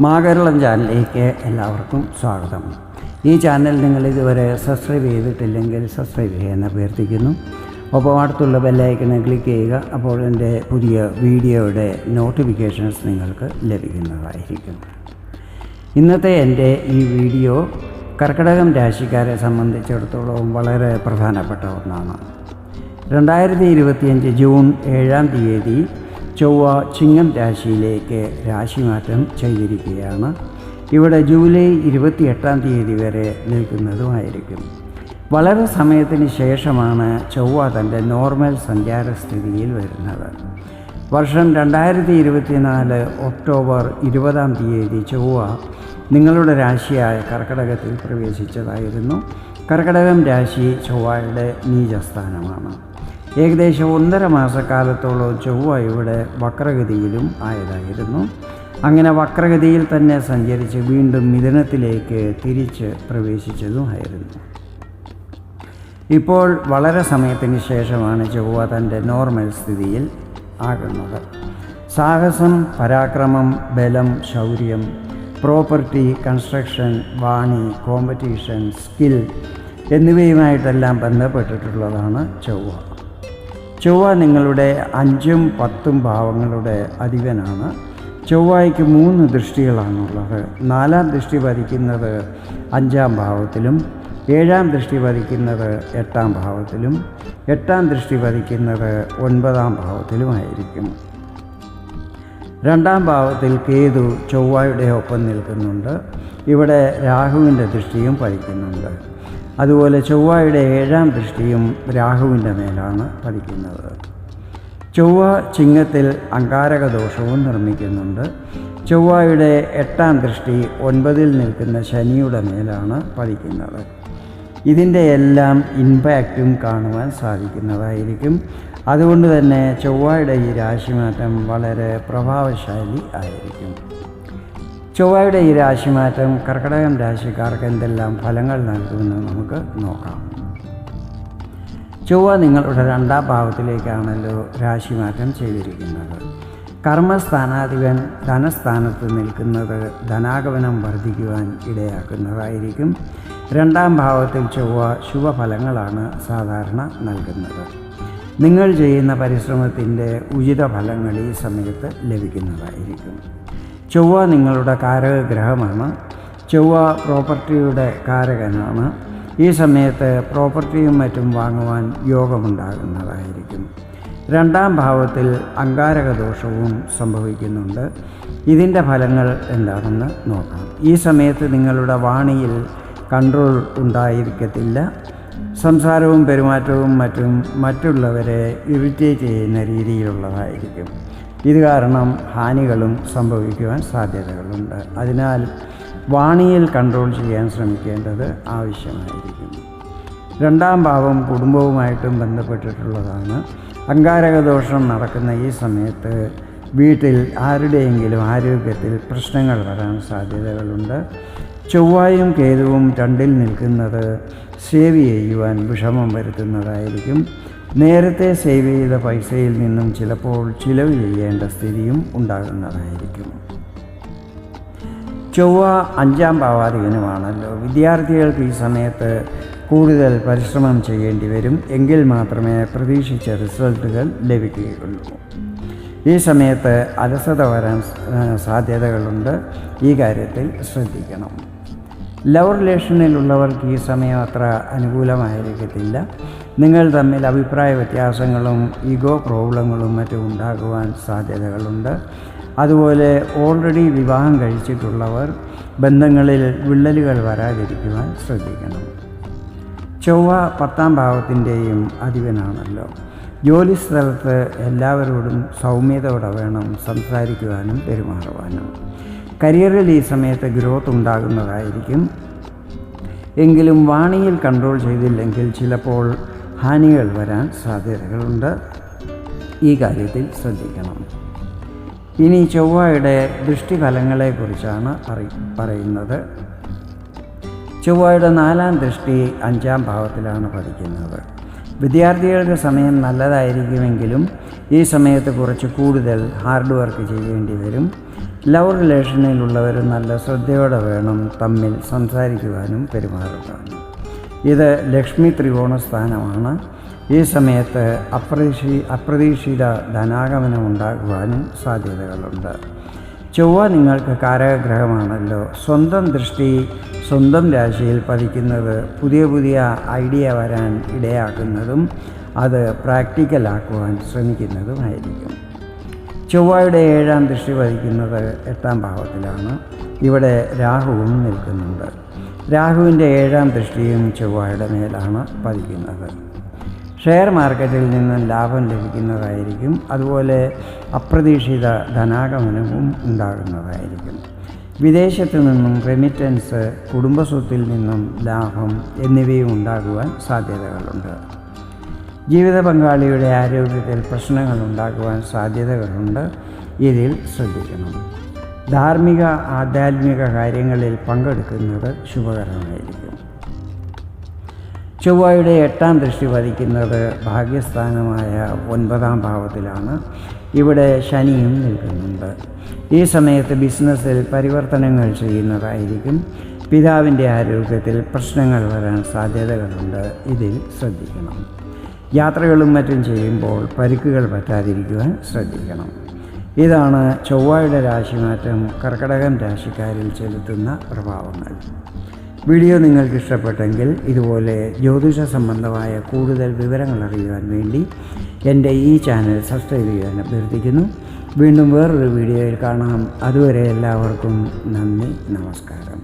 മാകേരളം ചാനലിലേക്ക് എല്ലാവർക്കും സ്വാഗതം. ഈ ചാനൽ നിങ്ങൾ ഇതുവരെ സബ്സ്ക്രൈബ് ചെയ്തിട്ടില്ലെങ്കിൽ സബ്സ്ക്രൈബ് ചെയ്യാൻ അഭ്യർത്ഥിക്കുന്നു. ഒപ്പം അടുത്തുള്ള ബെല്ലൈക്കനെ ക്ലിക്ക് ചെയ്യുക. അപ്പോൾ എൻ്റെ പുതിയ വീഡിയോയുടെ നോട്ടിഫിക്കേഷൻസ് നിങ്ങൾക്ക് ലഭിക്കുന്നതായിരിക്കും. ഇന്നത്തെ എൻ്റെ ഈ വീഡിയോ കർക്കിടകം രാശിക്കാരെ സംബന്ധിച്ചിടത്തോളം വളരെ പ്രധാനപ്പെട്ട ഒന്നാണ്. 2025 ജൂൺ 7-ാം തീയതി ചൊവ്വ ചിങ്ങം രാശിയിലേക്ക് രാശിമാറ്റം ചെയ്തിരിക്കുകയാണ്. ഇവിടെ ജൂലൈ 28-ാം തീയതി വരെ നിൽക്കുന്നതുമായിരിക്കും. വളരെ സമയത്തിന് ശേഷമാണ് ചൊവ്വ തൻ്റെ നോർമൽ സഞ്ചാരസ്ഥിതിയിൽ വരുന്നത്. വർഷം 2024 ഒക്ടോബർ 20-ാം തീയതി ചൊവ്വ നിങ്ങളുടെ രാശിയായ കർക്കിടകത്തിൽ പ്രവേശിച്ചതായിരുന്നു. കർക്കിടകം രാശി ചൊവ്വയുടെ നീചസ്ഥാനമാണ്. ഏകദേശം 1.5 മാസക്കാലത്തോളം ചൊവ്വ ഇവിടെ വക്രഗതിയിലും ആയതായിരുന്നു. അങ്ങനെ വക്രഗതിയിൽ തന്നെ സഞ്ചരിച്ച് വീണ്ടും മിഥുനത്തിലേക്ക് തിരിച്ച് പ്രവേശിച്ചതുമായിരുന്നു. ഇപ്പോൾ വളരെ സമയത്തിന് ശേഷമാണ് ചൊവ്വ തൻ്റെ നോർമൽ സ്ഥിതിയിൽ ആകുന്നത്. സാഹസം, പരാക്രമം, ബലം, ശൗര്യം, പ്രോപ്പർട്ടി, കൺസ്ട്രക്ഷൻ, വാണി, കോമ്പറ്റീഷൻ, സ്കിൽ എന്നിവയുമായിട്ടെല്ലാം ബന്ധപ്പെട്ടിട്ടുള്ളതാണ് ചൊവ്വ. ചൊവ്വ നിങ്ങളുടെ 5ഉം 10ഉം ഭാവങ്ങളുടെ അധിപനാണ്. ചൊവ്വയ്ക്ക് 3 ദൃഷ്ടികളാണുള്ളത്. 4-ാം ദൃഷ്ടി പതിക്കുന്നത് 5-ാം ഭാവത്തിലും, 7-ാം ദൃഷ്ടി പതിക്കുന്നത് 8-ാം ഭാവത്തിലും, 8-ാം ദൃഷ്ടി പതിക്കുന്നത് 9-ാം ഭാവത്തിലുമായിരിക്കും. 2-ാം ഭാവത്തിൽ കേതു ചൊവ്വയുടെ ഒപ്പം നിൽക്കുന്നുണ്ട്. ഇവിടെ രാഹുവിൻ്റെ ദൃഷ്ടിയും പതിക്കുന്നുണ്ട്. അതുപോലെ ചൊവ്വയുടെ 7-ാം ദൃഷ്ടിയും രാഹുവിൻ്റെ മേലാണ് പതിക്കുന്നത്. ചൊവ്വ ചിങ്ങത്തിൽ അങ്കാരക ദോഷവും നിർമ്മിക്കുന്നുണ്ട്. ചൊവ്വയുടെ 8-ാം ദൃഷ്ടി 9-ൽ നിൽക്കുന്ന ശനിയുടെ മേലാണ് പതിക്കുന്നത്. ഇതിൻ്റെ എല്ലാം ഇമ്പാക്റ്റും കാണുവാൻ സാധിക്കുന്നതായിരിക്കും. അതുകൊണ്ട് തന്നെ ചൊവ്വയുടെ ഈ രാശിമാറ്റം വളരെ പ്രഭാവശാലി ആയിരിക്കും. ചൊവ്വയുടെ ഈ രാശിമാറ്റം കർക്കിടകം രാശിക്കാർക്ക് എന്തെല്ലാം ഫലങ്ങൾ നൽകുമെന്ന് നമുക്ക് നോക്കാം. ചൊവ്വ നിങ്ങളുടെ 2-ാം ഭാവത്തിലേക്കാണല്ലോ രാശിമാറ്റം ചെയ്തിരിക്കുന്നത്. കർമ്മസ്ഥാനാധിപൻ ധനസ്ഥാനത്ത് നിൽക്കുന്നത് ധനാഗമനം വർദ്ധിക്കുവാൻ ഇടയാക്കുന്നതായിരിക്കും. 2-ാം ഭാവത്തിൽ ചൊവ്വ ശുഭഫലങ്ങളാണ് സാധാരണ നൽകുന്നത്. നിങ്ങൾ ചെയ്യുന്ന പരിശ്രമത്തിൻ്റെ ഉചിത ഫലങ്ങൾ ഈ സമയത്ത് ലഭിക്കുന്നതായിരിക്കും. ചൊവ്വ നിങ്ങളുടെ കാരകഗ്രഹമാണ്. ചൊവ്വ പ്രോപ്പർട്ടിയുടെ കാരകനാണ്. ഈ സമയത്ത് പ്രോപ്പർട്ടിയും മറ്റും വാങ്ങുവാൻ യോഗമുണ്ടാകുന്നതായിരിക്കും. 2-ാം ഭാവത്തിൽ അങ്കാരക ദോഷവും സംഭവിക്കുന്നുണ്ട്. ഇതിൻ്റെ ഫലങ്ങൾ എന്താണെന്ന് നോക്കാം. ഈ സമയത്ത് നിങ്ങളുടെ വാണിയിൽ കൺട്രോൾ ഉണ്ടായിരിക്കത്തില്ല. സംസാരവും പെരുമാറ്റവും മറ്റുള്ളവരെ ഇറിറ്റേറ്റ് ചെയ്യുന്ന രീതിയിലുള്ളതായിരിക്കും. ഇത് കാരണം ഹാനികളും സംഭവിക്കുവാൻ സാധ്യതകളുണ്ട്. അതിനാൽ വാണിയിൽ കൺട്രോൾ ചെയ്യാൻ ശ്രമിക്കേണ്ടത് ആവശ്യമായിരിക്കും. 2-ാം ഭാവം കുടുംബവുമായിട്ടും ബന്ധപ്പെട്ടിട്ടുള്ളതാണ്. അങ്കാരകദോഷം നടക്കുന്ന ഈ സമയത്ത് വീട്ടിൽ ആരുടെയെങ്കിലും ആരോഗ്യത്തിൽ പ്രശ്നങ്ങൾ വരാൻ സാധ്യതകളുണ്ട്. ചൊവ്വയും കേതുവും 2-ൽ നിൽക്കുന്നത് സേവ് ചെയ്യുവാൻ വിഷമം വരുത്തുന്നതായിരിക്കും. നേരത്തെ സേവ് ചെയ്ത പൈസയിൽ നിന്നും ചിലപ്പോൾ ചിലവ് ചെയ്യേണ്ട സ്ഥിതിയും ഉണ്ടാകുന്നതായിരിക്കും. ചൊവ്വ 5-ാം ഭാവാധിപനുമാണല്ലോ. വിദ്യാർത്ഥികൾക്ക് ഈ സമയത്ത് കൂടുതൽ പരിശ്രമം ചെയ്യേണ്ടി വരും. എങ്കിൽ മാത്രമേ പ്രതീക്ഷിച്ച റിസൾട്ടുകൾ ലഭിക്കുകയുള്ളൂ. ഈ സമയത്ത് അലസത വരാൻ സാധ്യതകളുണ്ട്. ഈ കാര്യത്തിൽ ശ്രദ്ധിക്കണം. ലവ് റിലേഷനിലുള്ളവർക്ക് ഈ സമയം അത്ര അനുകൂലമായിരിക്കത്തില്ല. നിങ്ങൾ തമ്മിൽ അഭിപ്രായ വ്യത്യാസങ്ങളും ഈഗോ പ്രോബ്ലങ്ങളും മറ്റും ഉണ്ടാകുവാൻ സാധ്യതകളുണ്ട്. അതുപോലെ ഓൾറെഡി വിവാഹം കഴിച്ചിട്ടുള്ളവർ ബന്ധങ്ങളിൽ വിള്ളലുകൾ വരാതിരിക്കുവാൻ ശ്രദ്ധിക്കണം. ചൊവ്വ 10-ാം ഭാവത്തിൻ്റെയും അധിപനാണല്ലോ. ജോലിസ്ഥലത്ത് എല്ലാവരോടും സൗമ്യതയോടെ വേണം സംസാരിക്കുവാനും പെരുമാറുവാനും. കരിയറിൽ ഈ സമയത്ത് ഗ്രോത്ത് ഉണ്ടാകുന്നതായിരിക്കും. എങ്കിലും വാണിയിൽ കൺട്രോൾ ചെയ്തില്ലെങ്കിൽ ചിലപ്പോൾ ഹാനികൾ വരാൻ സാധ്യതകളുണ്ട്. ഈ കാര്യത്തിൽ ശ്രദ്ധിക്കണം. ഇനി ചൊവ്വയുടെ ദൃഷ്ടിഫലങ്ങളെക്കുറിച്ചാണ് പറയുന്നത്. ചൊവ്വയുടെ 4-ാം ദൃഷ്ടി 5-ാം ഭാവത്തിലാണ് പതിക്കുന്നത്. വിദ്യാർത്ഥികളുടെ സമയം നല്ലതായിരിക്കുമെങ്കിലും ഈ സമയത്ത് കുറച്ച് കൂടുതൽ ഹാർഡ് വർക്ക് ചെയ്യേണ്ടി വരും. ലവ് റിലേഷനിലുള്ളവർ നല്ല ശ്രദ്ധയോടെ വേണം തമ്മിൽ സംസാരിക്കുവാനും പെരുമാറുവാനും. ഇത് ലക്ഷ്മി ത്രികോണ സ്ഥാനമാണ്. ഈ സമയത്ത് അപ്രതീക്ഷിത ധനാഗമനം ഉണ്ടാകുവാനും സാധ്യതകളുണ്ട്. ചൊവ്വ നിങ്ങൾക്ക് കാരകഗ്രഹമാണല്ലോ. സ്വന്തം ദൃഷ്ടി സ്വന്തം രാശിയിൽ പതിക്കുന്നത് പുതിയ ഐഡിയ വരാൻ ഇടയാക്കുന്നതും അത് പ്രാക്ടിക്കലാക്കുവാൻ ശ്രമിക്കുന്നതുമായിരിക്കും. ചൊവ്വയുടെ 7ാം ദൃഷ്ടി പതിക്കുന്നത് 8ാം ഭാവത്തിലാണ്. ഇവിടെ രാഹുവും നിൽക്കുന്നുണ്ട്. രാഹുവിൻ്റെ 7ാം ദൃഷ്ടിയും ചൊവ്വയുടെ മേലാണ് പതിക്കുന്നത്. ഷെയർ മാർക്കറ്റിൽ നിന്നും ലാഭം ലഭിക്കുന്നതായിരിക്കും. അതുപോലെ അപ്രതീക്ഷിത ധനാഗമനവും ഉണ്ടാകുന്നതായിരിക്കും. വിദേശത്തു നിന്നും റെമിറ്റൻസ്, കുടുംബസ്വത്തിൽ നിന്നും ലാഭം എന്നിവയും ഉണ്ടാകുവാൻ സാധ്യതകളുണ്ട്. ജീവിത പങ്കാളിയുടെ ആരോഗ്യത്തിൽ പ്രശ്നങ്ങൾ ഉണ്ടാകുവാൻ സാധ്യതകളുണ്ട്. ഇതിൽ ശ്രദ്ധിക്കണം. ധാർമ്മിക ആധ്യാത്മിക കാര്യങ്ങളിൽ പങ്കെടുക്കുന്നത് ശുഭകരമായിരിക്കും. ചൊവ്വയുടെ 8ാം ദൃഷ്ടി പതിക്കുന്നത് ഭാഗ്യസ്ഥാനമായ 9ാം ഭാവത്തിലാണ്. ഇവിടെ ശനിയും നിൽക്കുന്നുണ്ട്. ഈ സമയത്ത് ബിസിനസ്സിൽ പരിവർത്തനങ്ങൾ ചെയ്യുന്നതായിരിക്കും. പിതാവിൻ്റെ ആരോഗ്യത്തിൽ പ്രശ്നങ്ങൾ വരാൻ സാധ്യതകളുണ്ട്. ഇതിൽ ശ്രദ്ധിക്കണം. യാത്രകളും മറ്റും ചെയ്യുമ്പോൾ പരിക്കുകൾ പറ്റാതിരിക്കുവാൻ ശ്രദ്ധിക്കണം. ഇതാണ് ചൊവ്വയുടെ രാശിമാറ്റം കർക്കിടകം രാശിക്കാരിൽ ചെലുത്തുന്ന പ്രഭാവങ്ങൾ. വീഡിയോ നിങ്ങൾക്ക് ഇഷ്ടപ്പെട്ടെങ്കിൽ ഇതുപോലെ ജ്യോതിഷ സംബന്ധമായ കൂടുതൽ വിവരങ്ങൾ അറിയുവാൻ വേണ്ടി എൻ്റെ ഈ ചാനൽ സബ്സ്ക്രൈബ് ചെയ്യാൻ അഭ്യർത്ഥിക്കുന്നു. വീണ്ടും വേറൊരു വീഡിയോയിൽ കാണാം. അതുവരെ എല്ലാവർക്കും നന്ദി, നമസ്കാരം.